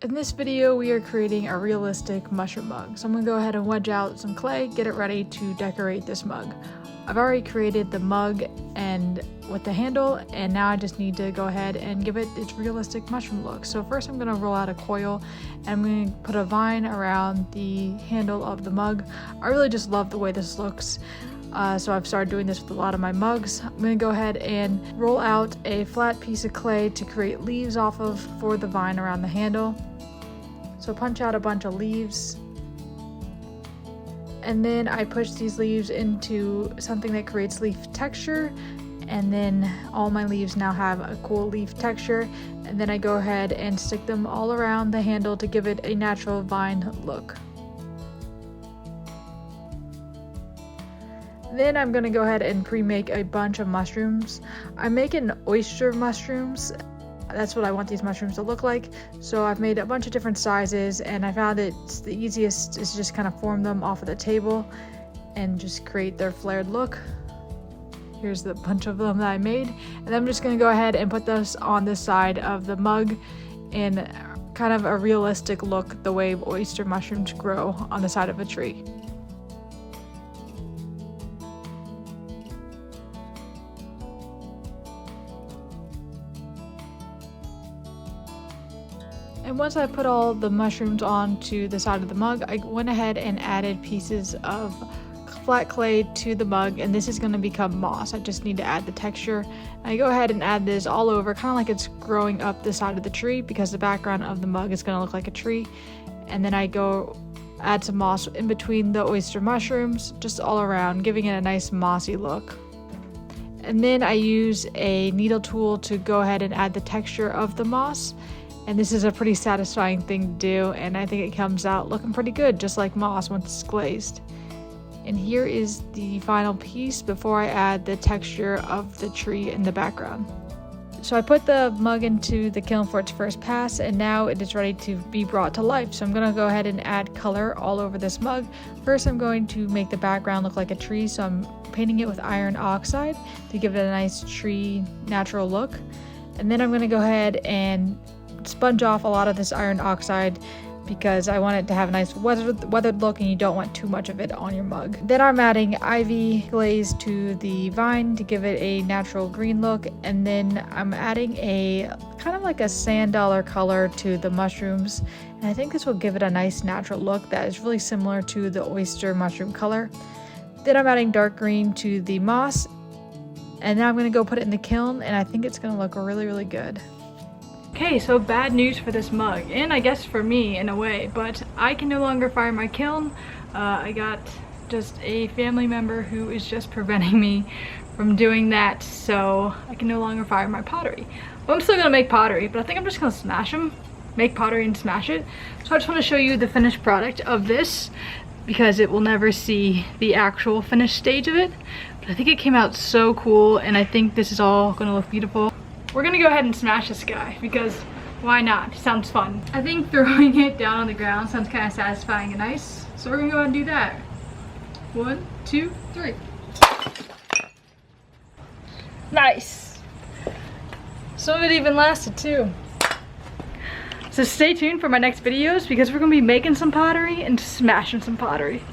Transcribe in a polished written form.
In this video, we are creating a realistic mushroom mug. So I'm gonna go ahead and wedge out some clay, get it ready to decorate this mug. I've already created the mug and with the handle, and now I just need to go ahead and give it its realistic mushroom look. So first I'm gonna roll out a coil and I'm gonna put a vine around the handle of the mug. I really just love the way this looks. So I've started doing this with a lot of my mugs. I'm gonna go ahead and roll out a flat piece of clay to create leaves off of for the vine around the handle. So punch out a bunch of leaves, and then I push these leaves into something that creates leaf texture, and then all my leaves now have a cool leaf texture, and then I go ahead and stick them all around the handle to give it a natural vine look. Then I'm gonna go ahead and pre-make a bunch of mushrooms. I'm making oyster mushrooms. That's what I want these mushrooms to look like. So I've made a bunch of different sizes, and I found it's the easiest is just kind of form them off of the table and just create their flared look. Here's the bunch of them that I made. And then I'm just gonna go ahead and put this on the side of the mug in kind of a realistic look, the way oyster mushrooms grow on the side of a tree. And once I put all the mushrooms onto the side of the mug, I went ahead and added pieces of flat clay to the mug, and this is going to become moss. I just need to add the texture. I go ahead and add this all over, kind of like it's growing up the side of the tree, because the background of the mug is going to look like a tree. And then I go add some moss in between the oyster mushrooms, just all around, giving it a nice mossy look. And then I use a needle tool to go ahead and add the texture of the moss. And this is a pretty satisfying thing to do, and I think it comes out looking pretty good, just like moss once it's glazed. And here is the final piece before I add the texture of the tree in the background. So I put the mug into the kiln for its first pass, and now it is ready to be brought to life. So I'm gonna go ahead and add color all over this mug. First, I'm going to make the background look like a tree, so I'm painting it with iron oxide to give it a nice tree natural look. And then I'm gonna go ahead and sponge off a lot of this iron oxide because I want it to have a nice weathered look, and you don't want too much of it on your mug. Then I'm adding ivy glaze to the vine to give it a natural green look, and then I'm adding a kind of like a sand dollar color to the mushrooms, and I think this will give it a nice natural look that is really similar to the oyster mushroom color. Then I'm adding dark green to the moss, and now I'm going to go put it in the kiln, and I think it's going to look really, really good. Okay, so bad news for this mug, and I guess for me in a way, but I can no longer fire my kiln. I got just a family member who is just preventing me from doing that, so I can no longer fire my pottery. But I'm still gonna make pottery, but I think I'm just gonna smash them, make pottery and smash it. So I just want to show you the finished product of this, because it will never see the actual finished stage of it. But I think it came out so cool, and I think this is all gonna look beautiful. We're gonna go ahead and smash this guy, because why not? It sounds fun. I think throwing it down on the ground sounds kind of satisfying and nice. So we're gonna go ahead and do that. 1, 2, 3. Nice. Some of it even lasted too. So stay tuned for my next videos, because we're gonna be making some pottery and smashing some pottery.